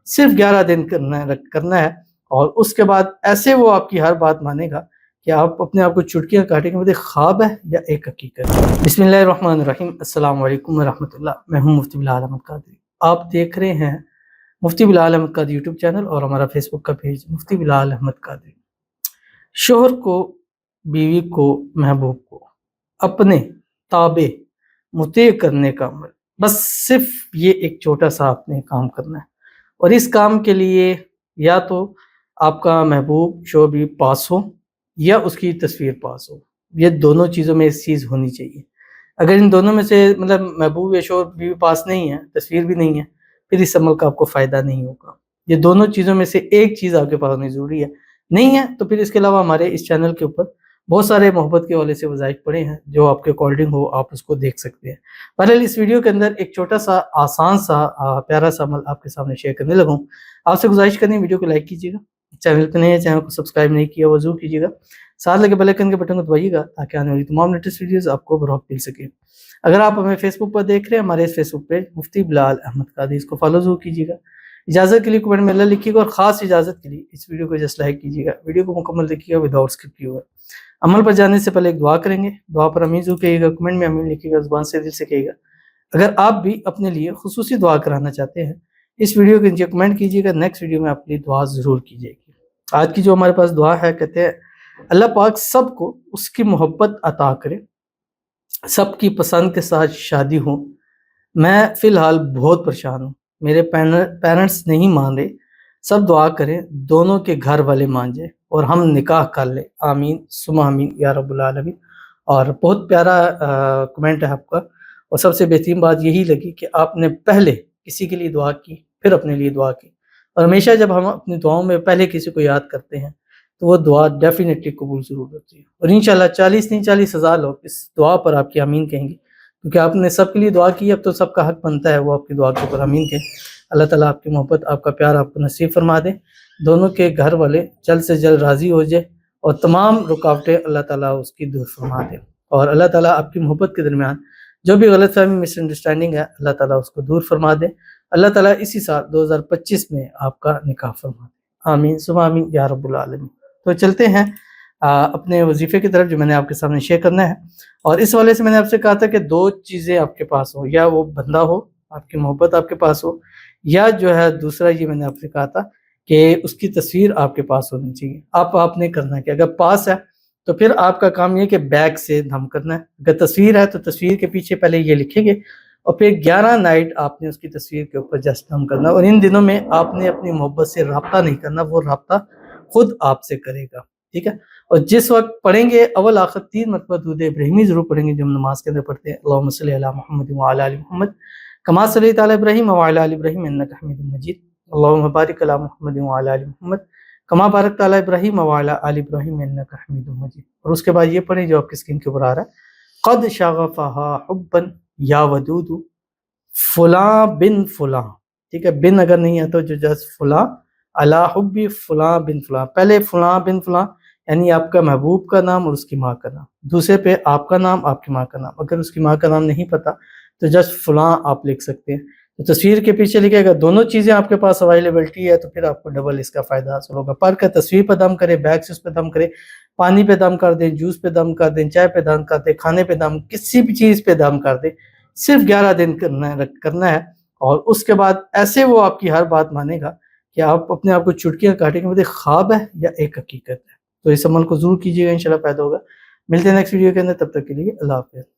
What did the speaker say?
صرف 11 دن کرنا ہے اور اس کے بعد ایسے وہ آپ کی ہر بات مانے گا کہ آپ اپنے آپ کو چٹکیاں کاٹیں گے، مجھے خواب ہے یا ایک حقیقت ہے۔ بسم اللہ الرحمن الرحیم، السلام علیکم ورحمۃ اللہ۔ میں ہوں مفتی بلال احمد قادری، آپ دیکھ رہے ہیں مفتی بلال احمد قادری یوٹیوب چینل اور ہمارا فیس بک کا پیج مفتی بلال احمد قادری۔ شوہر کو، بیوی کو، محبوب کو اپنے تابع مطیع کرنے کا عمل، بس صرف یہ ایک چھوٹا سا آپ نے کام کرنا ہے، اور اس کام کے لیے یا تو آپ کا محبوب شوہر بھی پاس ہو یا اس کی تصویر پاس ہو، یہ دونوں چیزوں میں ایک چیز ہونی چاہیے۔ اگر ان دونوں میں سے محبوب یا شوہر بھی پاس نہیں ہے، تصویر بھی نہیں ہے، پھر اس عمل کا آپ کو فائدہ نہیں ہوگا۔ یہ دونوں چیزوں میں سے ایک چیز آپ کے پاس ہونی ضروری ہے، نہیں ہے تو پھر اس کے علاوہ ہمارے اس چینل کے اوپر بہت سارے محبت کے حوالے سے وظائف پڑے ہیں، جو آپ کے اکارڈنگ ہو آپ اس کو دیکھ سکتے ہیں۔ بہرحال اس ویڈیو کے اندر ایک چھوٹا سا آسان سا پیارا سا عمل آپ کے سامنے شیئر کرنے لگا ہوں۔ آپ سے گزارش کرنی ہے ویڈیو کو لائک کیجیے گا، چینل پہ نہیں ہے چینل کو سبسکرائب نہیں کیا وہ ضرور کیجیے گا، ساتھ لگے بیل آئیکن کے بٹن کو دبائیے گا تاکہ آنے والی تمام لیٹسٹ ویڈیوز آپ کو بروقت مل سکے۔ اگر آپ ہمیں فیس بک پر دیکھ رہے ہیں، ہمارے اس فیس بک پیج مفتی بلال احمد قادری، اس کو فالو ضرور کیجیے گا۔ اجازت کے لیے کمنٹ میں اللہ لکھیے گا، اور خاص اجازت کے لیے اس ویڈیو کو جسٹ لائک کیجیے گا، ویڈیو کو مکمل دیکھیے گا وداؤٹ اسکپ کیے ہوئے۔ عمل پر جانے سے پہلے ایک دعا کریں گے، دعا پر امین ضرور کہیے گا، کمنٹ میں امین لکھیے گا، زبان سے دل سے کہیے گا۔ اگر آپ بھی اپنے لیے خصوصی دعا کرانا چاہتے ہیں، اس ویڈیو کے نیچے کمنٹ کیجیے گا، نیکسٹ ویڈیو میں آپ کی دعا ضرور کیجیے گی۔ آج کی جو ہمارے پاس دعا ہے، کہتے ہیں اللہ پاک سب کو اس کی محبت عطا کرے، سب کی پسند کے ساتھ شادی ہو۔ میں فی الحال بہت پریشان ہوں، میرے پیرنٹس نہیں مان رہے، سب دعا کریں دونوں کے گھر والے مان جائیں اور ہم نکاح کر لیں، آمین ثم آمین یا رب العالمین۔ اور بہت پیارا کمنٹ ہے آپ کا، اور سب سے بہترین بات یہی لگی کہ آپ نے پہلے کسی کے لیے دعا کی پھر اپنے لیے دعا کی، اور ہمیشہ جب ہم اپنی دعاؤں میں پہلے کسی کو یاد کرتے ہیں تو وہ دعا ڈیفینیٹلی قبول ضرور ہوتی ہے، اور انشاءاللہ 40,000 لوگ اس دعا پر آپ کی آمین کہیں گے، کیونکہ آپ نے سب کے لیے دعا کی، اب تو سب کا حق بنتا ہے وہ آپ کی دعا کے اوپر آمین کہیں۔ اللہ تعالیٰ آپ کی محبت، آپ کا پیار آپ کو نصیب فرما دے، دونوں کے گھر والے جلد سے جلد راضی ہو جائے، اور تمام رکاوٹیں اللہ تعالیٰ اس کی دور فرما دے، اور اللہ تعالیٰ آپ کی محبت کے درمیان جو بھی غلط فہمی مس انڈرسٹینڈنگ ہے اللہ تعالیٰ اس کو دور فرما دے۔ اللہ تعالیٰ اسی سال 2025 میں آپ کا نکاح فرما دے، آمین ثم آمین یا رب العالمین۔ تو چلتے ہیں اپنے وظیفے کی طرف جو میں نے آپ کے سامنے شیئر کرنا ہے، اور اس والے سے میں نے آپ سے کہا تھا کہ دو چیزیں آپ کے پاس ہو، یا وہ بندہ ہو، آپ کی محبت آپ کے پاس ہو، یا جو ہے دوسرا یہ میں نے آپ سے کہا تھا کہ اس کی تصویر آپ کے پاس ہونی چاہیے۔ آپ نے کرنا ہے کہ اگر پاس ہے تو پھر آپ کا کام یہ کہ بیک سے دھم کرنا ہے، اگر تصویر ہے تو تصویر کے پیچھے پہلے یہ لکھیں گے، اور پھر 11 نائٹ آپ نے اس کی تصویر کے اوپر جسٹ دھم کرنا، اور ان دنوں میں آپ نے اپنی محبت سے رابطہ نہیں کرنا، وہ رابطہ خود آپ سے کرے گا، ٹھیک ہے؟ اور جس وقت پڑھیں گے اول آخر 3 مرتبہ درود ابراہیمی ضرور پڑھیں گے، جو ہم نماز کے اندر پڑھتے ہیں، اللہم صلی علی محمد وعلی آل محمد کما صلیت علی ابراہیم وعلی آل ابراہیم انک حمید مجید، اللہم بارک علی محمد وعلی آل محمد کما بارکت علی ابراہیم وعلی آل ابراہیم انک حمید مجید۔ اور اس کے بعد یہ پڑھیں جو آپ کی اسکرین کے اوپر آ رہا ہے، قد شغفہا حبا یا ودود فلاں بن فلاں، ٹھیک ہے؟ بن اگر نہیں ہے تو جو جس فلاں علی حب فلاں بن فلاں، پہلے فلاں بن فلاں یعنی آپ کا محبوب کا نام اور اس کی ماں کا نام، دوسرے پہ آپ کا نام آپ کی ماں کا نام، اگر اس کی ماں کا نام نہیں پتا تو جسٹ فلاں آپ لکھ سکتے ہیں۔ تو تصویر کے پیچھے لکھے گا، دونوں چیزیں آپ کے پاس اویلیبلٹی ہے تو پھر آپ کو ڈبل اس کا فائدہ حاصل ہوگا۔ پڑھ کر تصویر پہ دم کرے، بیک سے اس پہ دم کرے، پانی پہ دم کر دیں، جوس پہ دم کر دیں، چائے پہ دم کر دیں، کھانے پہ دم، کسی بھی چیز پہ دم کر دیں، صرف 11 دن کرنا ہے، اور اس کے بعد ایسے وہ آپ کی ہر بات مانے گا کہ آپ اپنے آپ کو چٹکیاں کاٹیں گے، مجھے خواب ہے یا ایک حقیقت ہے۔ تو اس عمل کو ضرور کیجیے گا، انشاءاللہ فائدہ ہوگا۔ ملتے ہیں نیکسٹ ویڈیو کے اندر، تب تک کے لیے اللہ حافظ۔